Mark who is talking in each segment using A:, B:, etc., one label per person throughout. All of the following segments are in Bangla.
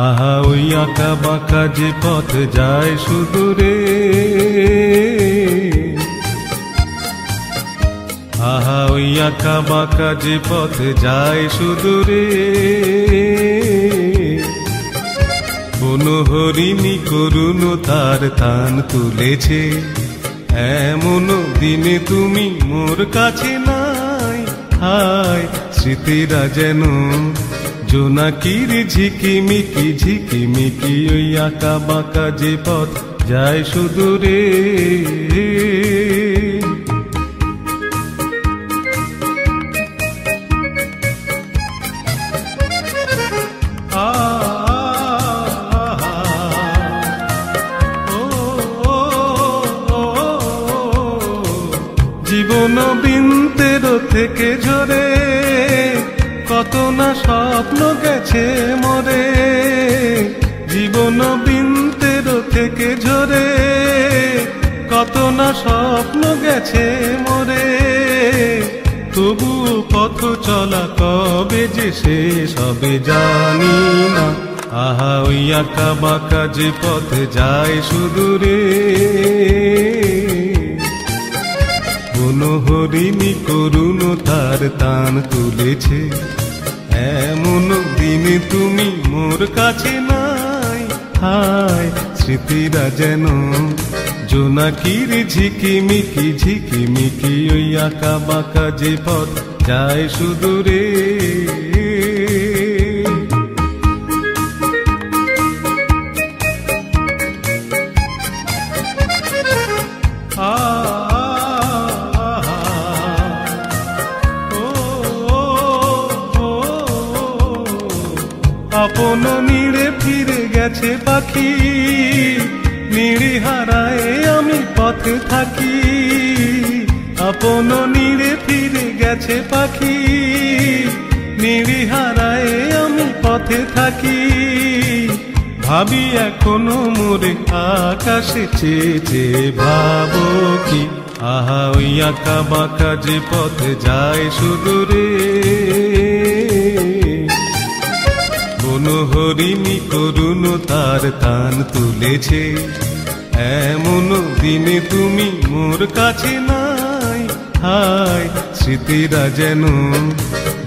A: আহা ওই আঁকা বাঁকা যে পথ যায় সুদূরে, আহা ওই আঁকা বাঁকা যে পথ যায় সুদূরে, বনহরিণী করুণ তার তান তুলেছে, এমন দিনে তুমি মোর কাছে নাই। হায় স্মৃতিরা যেন জোনাকির ঝিকিমিকি ঝিকিমিকি, ওই আঁকা বাঁকা যে পথ যায় সুদূরে। জীবন বিন্তের থেকে ঝরে কত না স্বপ্ন গেছে মরে, জীবন বিন্তের থেকে ঝরে কত না স্বপ্ন গেছে মরে, তবু পথ চলা কবে যে শেষ হবে জানি না। আহা ওই আঁকা বাঁকা যে পথ যায় সুদূরে, বনহরিণী করুণ তার তান তুলেছে, এমন দিনে তুমি মোর কাছে নাই। হায় স্মৃতিরা যেন জোনাকির ঝিকিমিকি ঝিকিমিকি, ওই আঁকা বাঁকা যে পথ যায় সুদূরে। আপন নীড়ে ফিরে গেছে পাখি, নীড়ে হারায় আমি পথে থাকি। আপন নীড়ে ফিরে গেছে পাখি, নীড়ে হারায় আমি পথে থাকি। ভাবি এখনো মোরে আকাশে চেয়ে চেয়ে ভাবো কি, আহা ওই আঁকা বাঁকা যে পথে যায় সুদূরে, বনহরিণী করুণ তার তান তুলেছে, এমন দিনে তুমি মোর কাছে নাই। হায় স্মৃতিরা যেন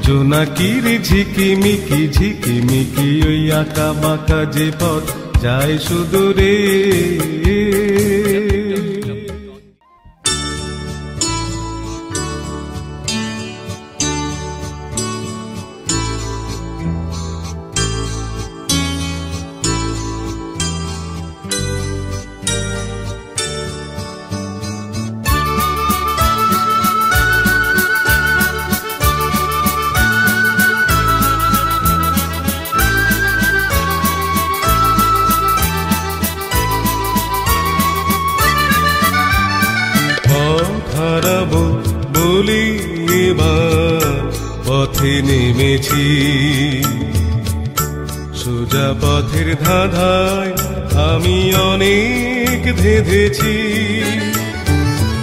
A: জোনাকির ঝিকিমিকি ঝিকিমিকি, ওই আঁকা বাঁকা যে পথ যায় সুদূরে। বলি এবার পথে নেমেছি, সোজা পথের ধাঁধায় আমি অনেক ধেঁধেছি।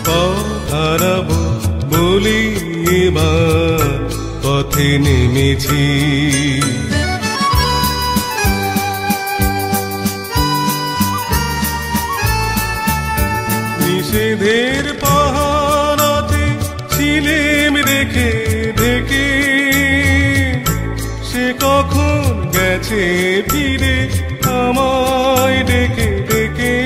A: পথ হারাবো বলি এবার পথে নেমেছি, নিষেধের পাহারাতে ছিলেম রেখে ঢেকে, সে কখন গেছে ফিরে আমায় ডেকে ডেকে।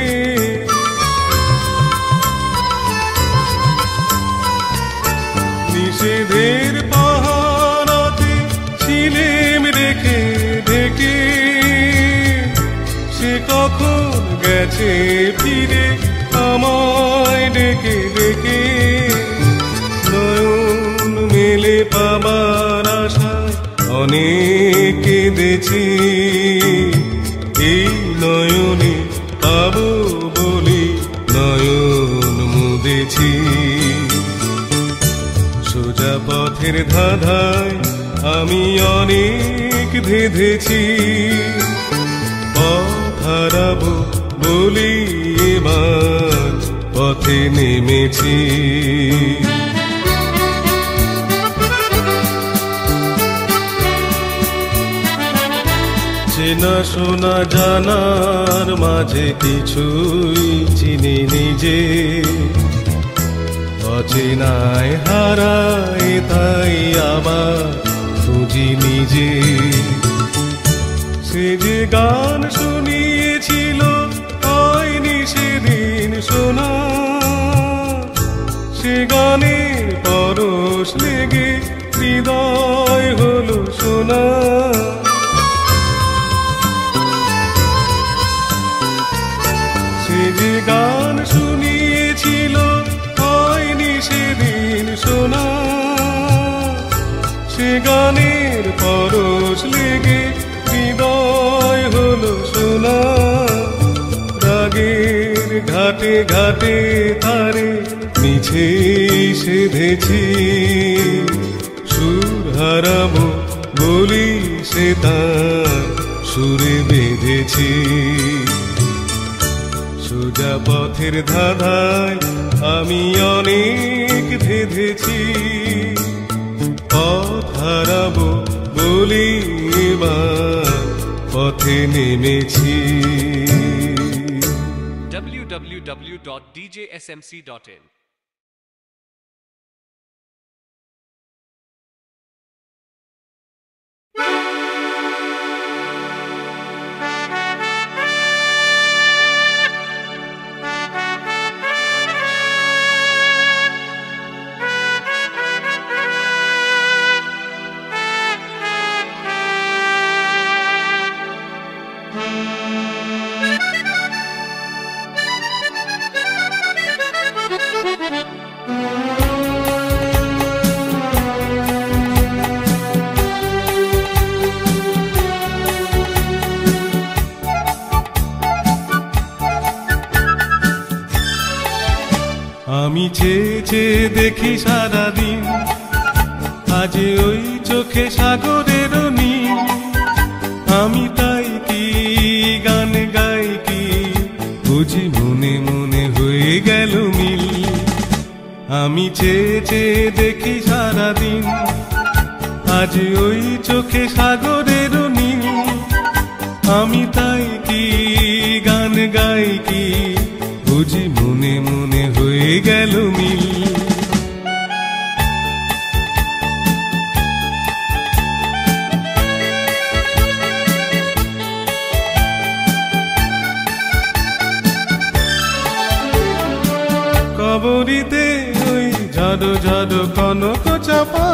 A: নিষেধের পাহারাতে ছিলেম রেখে ঢেকে, সে কখন গেছে ফিরে আমায় ডেকে ডেকে। নয়ন মেলে পাবার আশায় অনেক কেঁদেছি, এই নয়নে পাবো বলি নয়ন মুদেছি। সোজা পথের ধাঁধায় আমি অনেক ধেঁধেছি, পথ হারাবো বলি এবার পথে নেমেছি। চেনা শোনা জানার মাঝে কিছুই চিনি নিজে, অচেনায় হারায় তাই আবার খুঁজি নিজে। সে যে গান শুনিয়েছিল হয়নি সেদিন শোনা, সে গানের পরশ লেগে হৃদয় হলো শোনা। সে যে গান শুনিয়েছিল হয়নি সেদিন শোনা, সে গানের পরশ লেগে হৃদয় হলো শোনা। রাগের ঘাটে ঘাটে তারে মিছে সেধেছি, সুর হারাবো বলি সে তার সুরে বেঁধেছি। সোজা পথের ধাঁধায় আমি অনেক ধেঁধেছি, পথ হারাবো বলি এবার পথে নেমেছি।
B: www.djsmc.in
A: আমি চেয়ে চেয়ে দেখি সারাদিন, আজ ওই চোখে সাগরের নীল। আমি তাই কি গান গাই কি বুঝি মনে মনে হয়ে গেল মিল। আমি চেয়ে চেয়ে দেখি সারাদিন, আজ ওই চোখে সাগরের নীল। আমি তাই কি গান গাই কি বুঝি মনে মনে হয়ে গেল মিল। কবরীতে ওই ঝাড়ো ঝাড়ো কনক চাপা,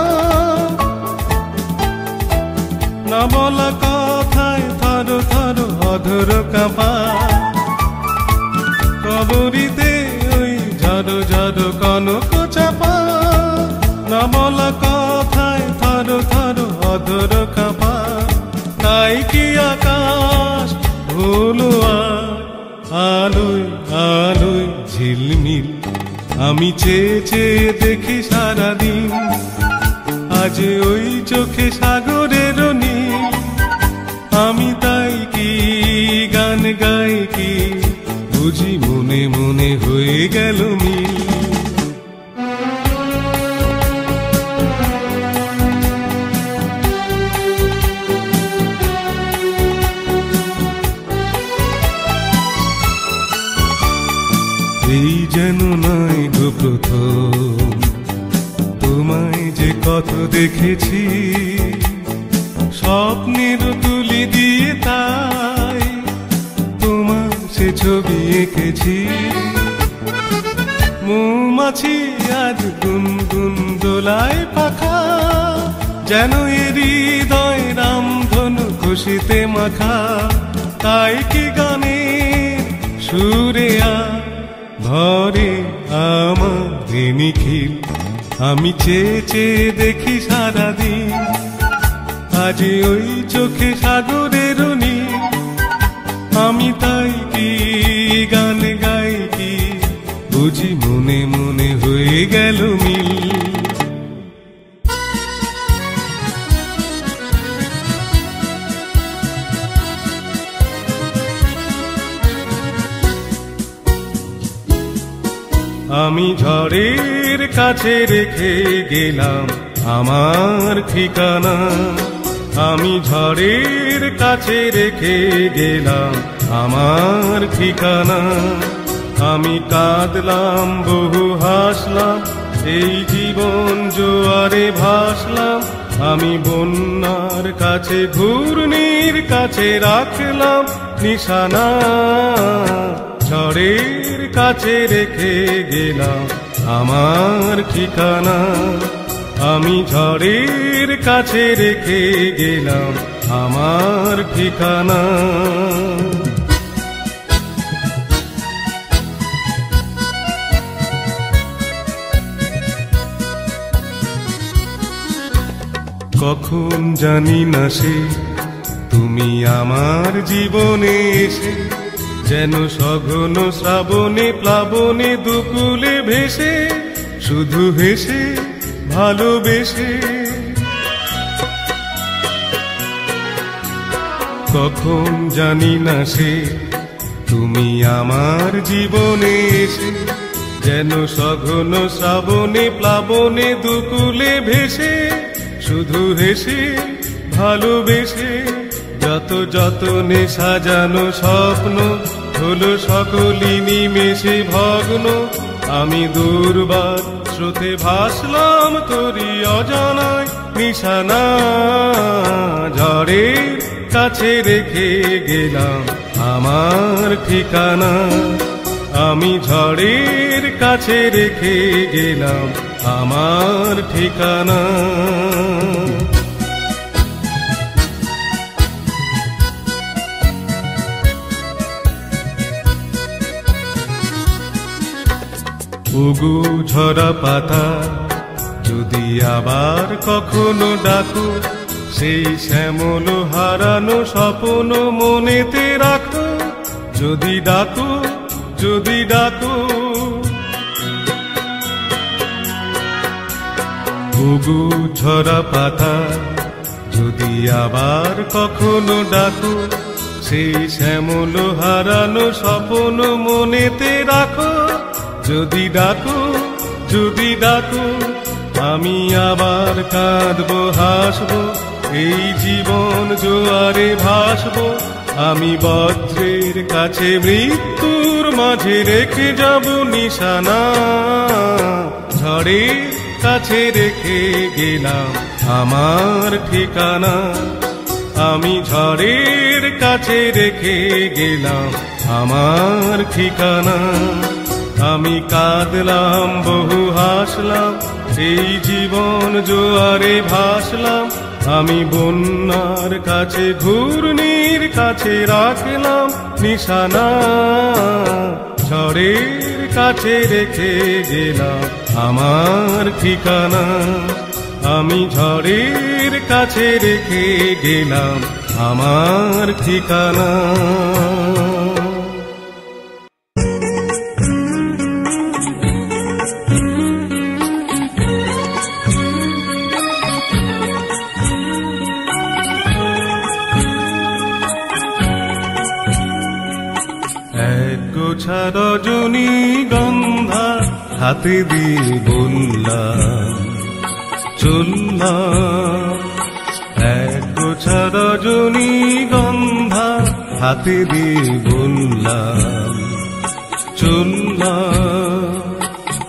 A: না বলা কথায় থরো থরো অধর কাঁপা। কবরীতে ওই ঝাড়ো ঝাড়ো কনক চাপা, না বলা কথায় থরো থরো অধর কাঁপা। তাই কি আকাশ হলো আলোয় আলোয় ঝিলমিল। আমি চেয়ে চেয়ে দেখি সারাদিন, আজ ওই চোখে সাগরের নীল। আমি তাই কি গান গাই কি বুঝি মনে মনে হয়ে গেল মিল। এই যেন নয় গো প্রথম তোমায় যে কত দেখেছি, স্বপ্নের তুলি দিয়ে তাই তোমার সে ছবি এঁকেছি। মৌমাছি আজ গুনগুন দোলায় পাখা, যেন এ হৃদয় রামধনু খুশিতে মাখা। তাই কি গানের সুরে ভরে আমার নিখিল। আমি চেয়ে চেয়ে দেখি সারাদিন, আজ ওই চোখে সাগরের নীল। আমি তাই কি গান গাই কি বুঝি মনে মনে হয়ে গেল মিল। আমি ঝড়ের কাছে রেখে গেলাম আমার ঠিকানা, আমি ঝড়ের কাছে রেখে গেলাম আমার ঠিকানা। আমি কাঁদলাম বহু হাসলাম, এই জীবন জোয়ারে ভাসলাম। আমি বন্যার কাছে ঘূর্ণির কাছে রাখলাম নিশানা। ঝড়ের কাছে রেখে গেলাম আমার ঠিকানা। আমি ঝড়ের কাছে রেখে গেলাম আমার ঠিকানা। কখন জানি না সে তুমি আমার জীবনে এসে, যেন সঘন শ্রাবণে প্লাবনে দুকুলে ভেসে, শুধু হেসে ভালোবেসে। কখন জানি না সে তুমি আমার জীবনে এসে, যেন সঘন শ্রাবণে প্লাবনে দুকুলে ভেসে, শুধু হেসে ভালোবেসে। যত যতনে সাজানো স্বপ্ন হলো সকলই নিমেষে ভগ্ন। আমি দুর্বার স্রোতে ভাসলাম তোরি অজানায় নিশানা। ঝড়ের কাছে রেখে গেলাম আমার ঠিকানা। আমি ঝড়ের কাছে রেখে গেলাম আমার ঠিকানা। ওগো ঝরা পাতা, যদি আবার কখনো ডাকো, সেই শ্যামল হারানো স্বপ্ন মনেতে রাখো। যদি ডাকো, যদি ডাকো। ওগো ঝরা পাতা, যদি আবার কখনো ডাকো, সেই শ্যামল হারানো স্বপ্ন মনেতে রাখো। যদি ডাকো, যদি ডাকো। আমি আবার কাঁদবো হাসবো, এই জীবন জোয়ারে ভাসবো। আমি বজ্রের কাছে মৃত্যুর মাঝে রেখে যাব নিশানা। ঝড়ের কাছে রেখে গেলাম আমার ঠিকানা। আমি ঝড়ের কাছে রেখে গেলাম আমার ঠিকানা। আমি কাঁদলাম বহু হাসলাম, এই জীবন জোয়ারে ভাসলাম। আমি বন্যার কাছে ঘূর্ণির কাছে রাখলাম নিশানা। ঝড়ের কাছে রেখে গেলাম আমার ঠিকানা। আমি ঝড়ের কাছে রেখে গেলাম আমার ঠিকানা। গোছা রজনী গন্ধা হাতে দিয়ে বললাম চললাম। এক গোছা রজনী গন্ধা হাতে দিয়ে বললাম চললাম,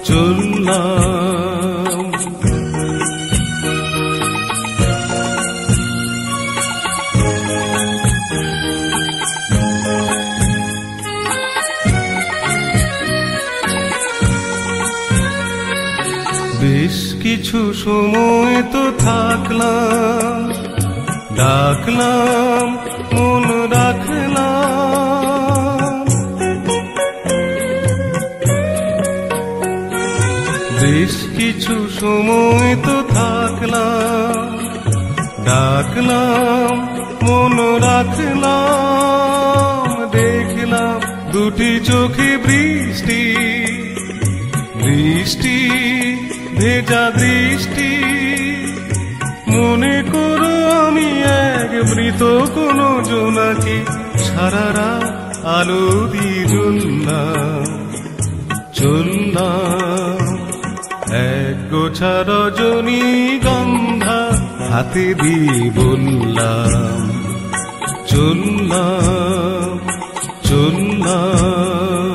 A: চললাম। বেশ কিছু সময় তো থাকলাম, ডাকলাম মন রাখলাম। বেশ কিছু সময় তো থাকলাম, ডাকলাম মন রাখলাম। দেখলাম দুটি চোখে বৃষ্টি, বৃষ্টি ভেজা দৃষ্টি। মনে করো আমি এক মৃত কোন জোনাকি, সারা রাত আলো দিয়ে জ্বললাম, চললাম। এক গোছা রজনী গন্ধা হাতে দিয়ে বললাম চললাম চললাম।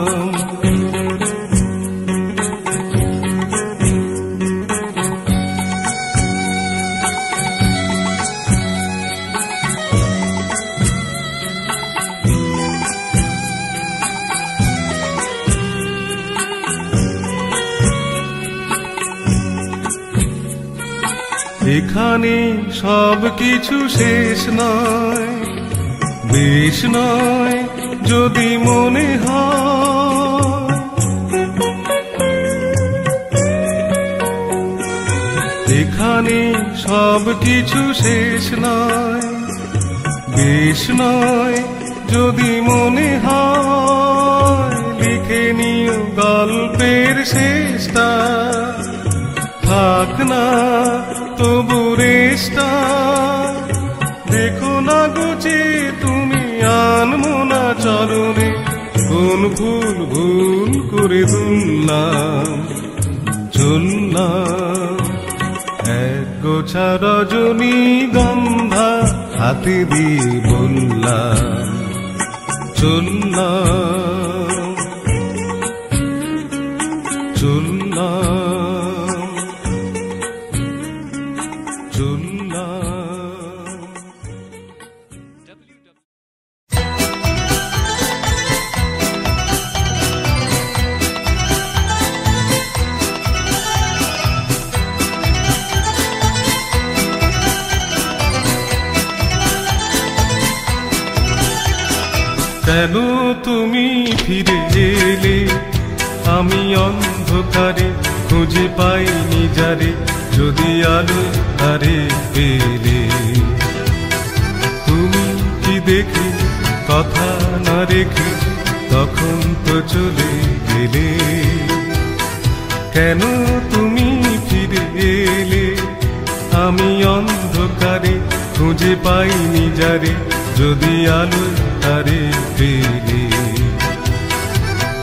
A: এখানে সব কিছু শেষ নয়, বেশ নয় যদি মনে হয়। এখানে সব কিছু শেষ নয়, বেশ নয় যদি মনে হয়। লিখে নিও গল্পের শেষটা, থাক না তবু রেশটা। দেখো না গুছে তুমি আনমো না চরণে, কোন ভুল ভুল করে দুললাম চললাম। এক গোছা রজনীগন্ধা হাতে দিয়ে বললাম চললাম চললাম চললাম। কেন তুমি ফিরে এলে, আমি অন্ধকারে খুঁজে পাইনি যারে, যদি আলো তারে পেলে। তুমি কি দেখে কথা না রেখে তখন তো চলে গেলে। কেন তুমি ফিরে এলে, আমি অন্ধকারে খুঁজে পাইনি যারে, যদি আলো তারে পেলে।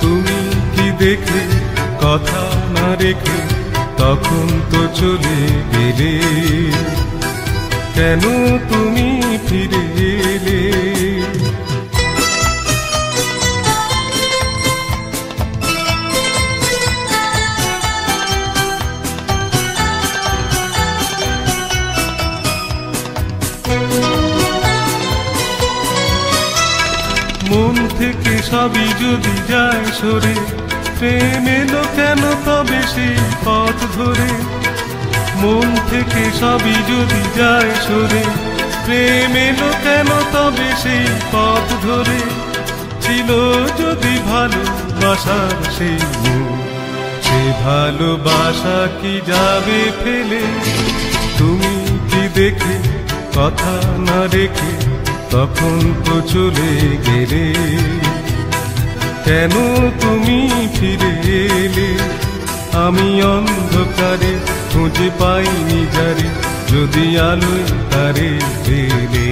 A: তুমি কি দেখে কথা না রেখে তখন তো চলে গেলে। কেন তুমি ফিরে এলে। মন থেকে সবই যদি যায় সরে, প্রেম এলো কেন তবে সেই পথ ধরে। মন থেকে সবই যদি যায় সরে, প্রেম এলো কেন তবে সেই পথ ধরে। ছিল যদি ভালোবাসার সেই মন, সে ভালোবাসা কি যাবে ফেলে। তুমি কি দেখে কথা না রেখে তখন তো চলে গেলে। কেন তুমি ফিরে এলে, আমি অন্ধকারে খুঁজে পাইনি যারে, যদি আলোয় তারে পেলে।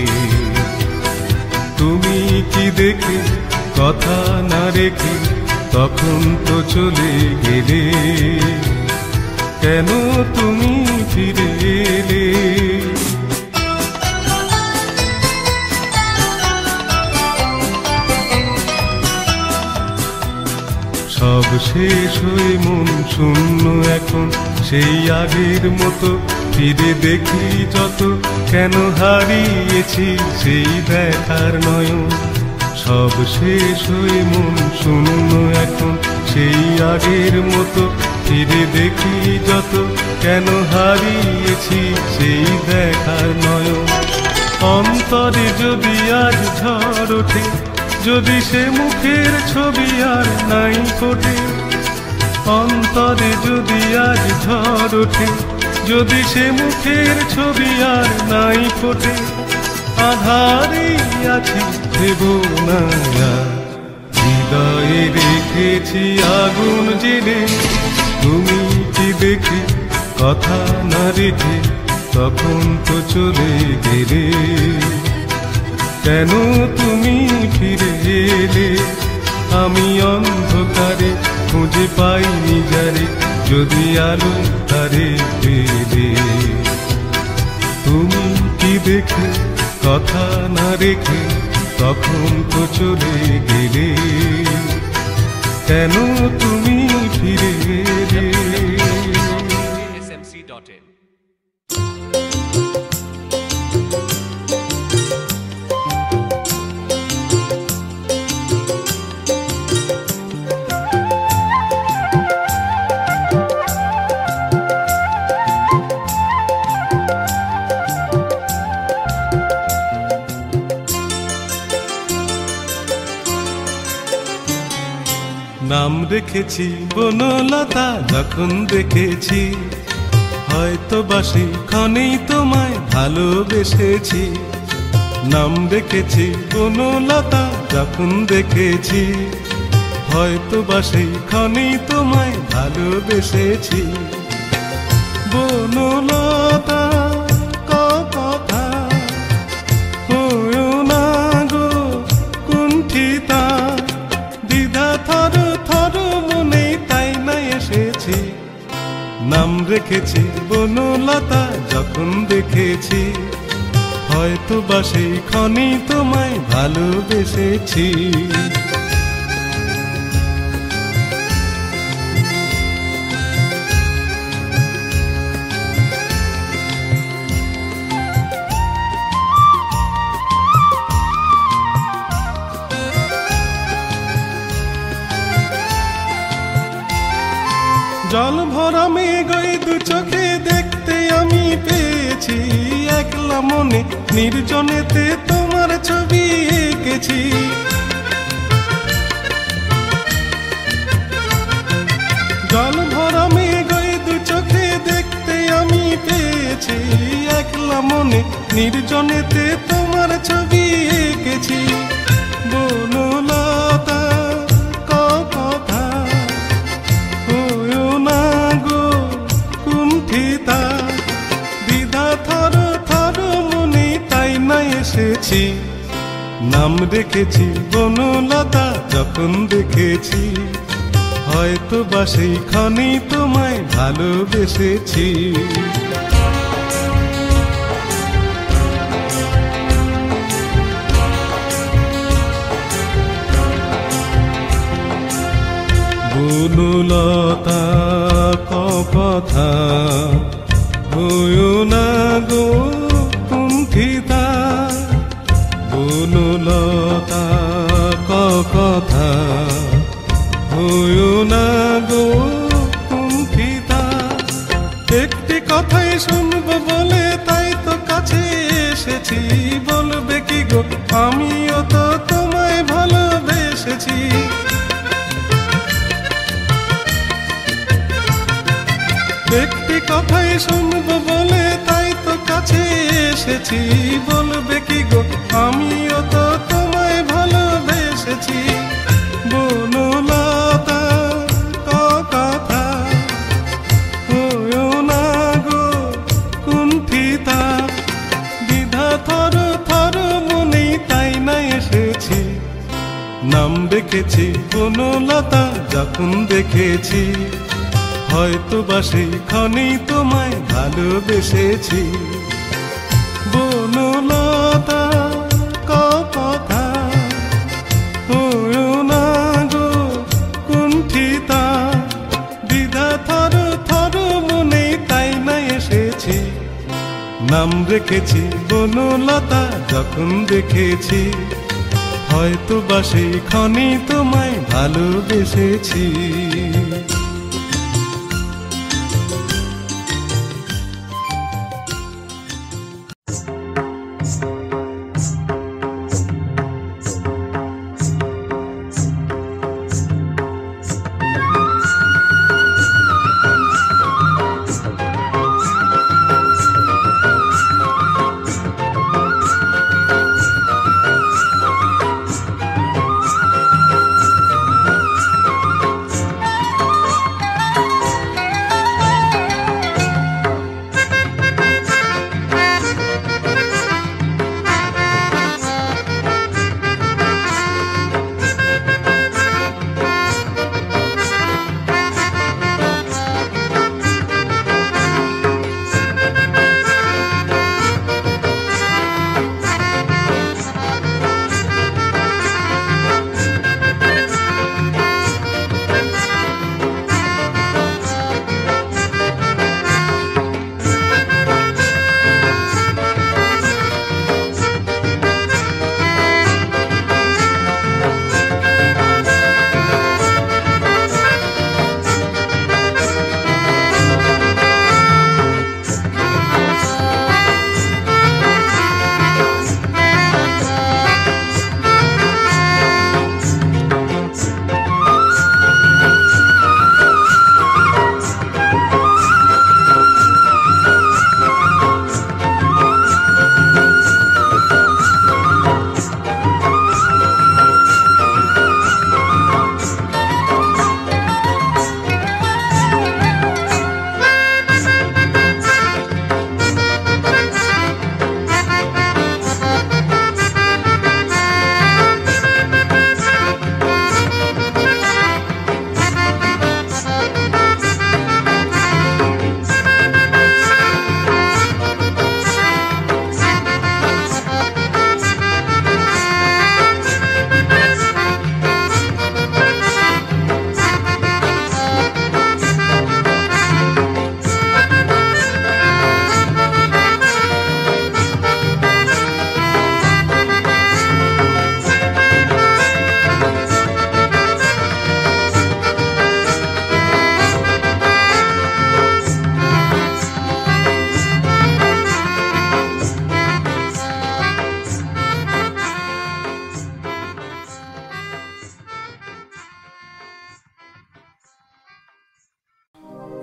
A: তুমি কি দেখে কথা না রেখে তখন তো চলে গেলে। কেন তুমি ফিরে এলে। সব শেষ হয়ে মন শূন্য এখন, সেই আগের মতো ফিরে দেখি যত, কেন হারিয়েছি সেই দেখার নয়ন। সব শেষ হয়ে মন শূন্য এখন, সেই আগের মতো ফিরে দেখি যত, কেন হারিয়েছি সেই দেখার নয়ন। অন্তরে যদি আজ ঝড় ওঠে, যদি সে মুখের ছবি আর নাই ফোটে। অন্তরে যদি আজ ঝড় ওঠে, যদি সে মুখের ছবি আর নাই ফোটে। আধারে আছি দেব না, হৃদয়ে রেখেছি আগুন জেলে। তুমি কি দেখে কথা না রেখে তখন তো চলে গেলে। কেন তুমি ফিরে এলে, আমি অন্ধকারে খুঁজে পাইনি যারে, যদি আলো তারে পেলে। তুমি কি দেখে কথা না রেখে তখন তো চলে গেলে, কেন তুমি ফিরে এলে?
B: smc.in
A: নাম রেখেছি বনলতা যখন দেখেছি, হয়তো বাসি ক্ষণেই তোমায় ভালোবেসেছি। নাম রেখেছি বনলতা যখন দেখেছি, হয়তো বাসি ক্ষণেই তোমায় ভালোবেসেছি। বনলতা কথা হয়ো না গো কুণ্ঠিতা, দ্বিধা থর থর মনে তাই না এসেছি। নাম রেখেছি বনলতা যখন দেখেছি, হয়তো বা সেই ক্ষণেই তোমায় ভালোবেসেছি। জল ভরা মেঘ ওই দু চোখে দেখতে আমি পেয়েছি, একলা মনে নির্জনেতে তোমার ছবি এঁকেছি। জল ভরা মেঘ ওই দু চোখে দেখতে আমি পেয়েছি, একলা মনে নির্জনেতে তোমার ছবি এঁকেছি। বনলতা কথা হয়ো না গো কুণ্ঠিতা, দ্বিধা থর থর মনে তাই না এসেছি। নাম রেখেছি বনলতা যখন দেখেছি, হয়তো বা সেই ক্ষণেই তোমায় ভালোবেসেছি। বনলতা কথা হয়ো না গো কুণ্ঠিতা, বনলতা কথা হয়ো না গো কুণ্ঠিতা। একটি কথাই শুনবো বলে তাই তো কাছে এসেছি, বলবে কি গো আমিও তো তোমায় ভালোবেসেছি। একটি কথাই শুনবো বলে তাই তো কাছে এসেছি, বলবে কি গো আমিও তো তোমায় ভালোবেসেছি। বনলতা কথা হয়ো না গো কুণ্ঠিতা, দ্বিধা থর থর মনেই তাই না এসেছি। নাম রেখেছি বনলতা যখন দেখেছি, হয়তো বা সেই ক্ষণেই তোমায় ভালোবেসেছি। বনলতা কথা হয়ো না গো কুণ্ঠিতা, দ্বিধা থর থর মনে তাই না এসেছি। নাম রেখেছি বনলতা যখন দেখেছি, হয়তো বা সেই ক্ষণেই তোমায় ভালোবেসেছি।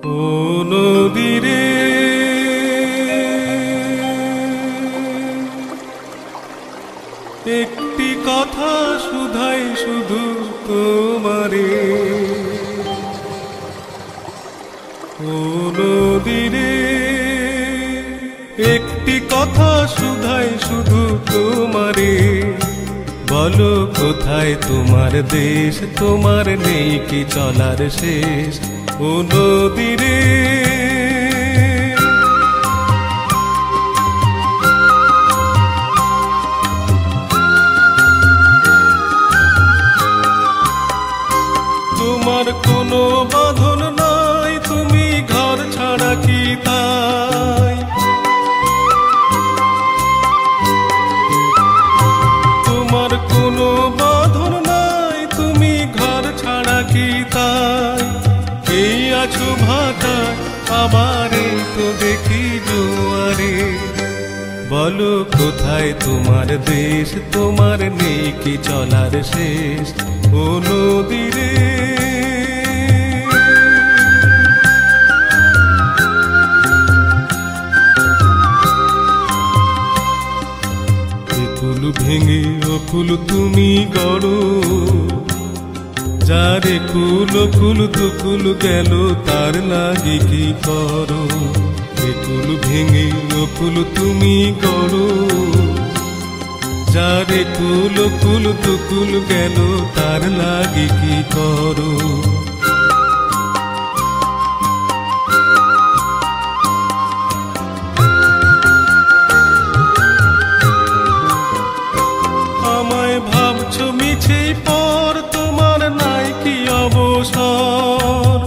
A: ও নদী রে, একটি কথা শুধাই শুধু তোমারে। ও নদী রে, একটি কথা শুধাই শুধু তোমারে। বলো কোথায় তোমার দেশ, তোমার নেই কি চলার শেষ। ও নদী রে, তোমার কোনো বাঁধন নাই, তুমি ঘর ছাড়া কি তাই। তোমার কোনো বাঁধন নাই, তুমি ঘর ছাড়া কি তাই। এই আছো ভাটায়, আবার এই তো দেখি জোয়ারে। বলো কোথায় তোমার দেশ, তোমার নেই কি চলার শেষ। ও নদী রে, কুল ভেঙে অকুল তুমি গড়ো, যারে কুল কুল দুকুল গেল তার লাগি কি করো। কুল ভেঙে অকুল তুমি গড়ো, যারে কুল কুল দুকুল গেল তার লাগি কি করো। আমায় ভাবছো মিছে পর, তোমার নাই কি অবসর।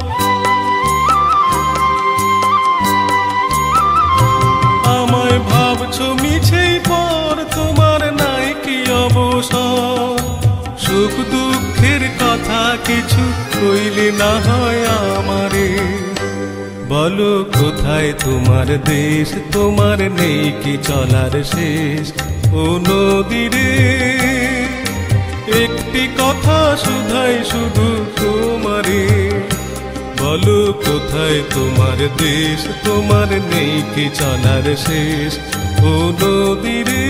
A: আমায় ভাবছো মিছে পর, তোমার নাই কি অবসর। সুখ দুঃখের কথা কিছু কইলে না হয় আমারে। বলো কোথায় তোমার দেশ, তোমার নেই কি চলার শেষ। ও নদী রে, একটি কথা শুধাই শুধু তোমারে। বলো কোথায় তোমার দেশ, তোমার নেই কি চলার শেষ। ও নদী রে।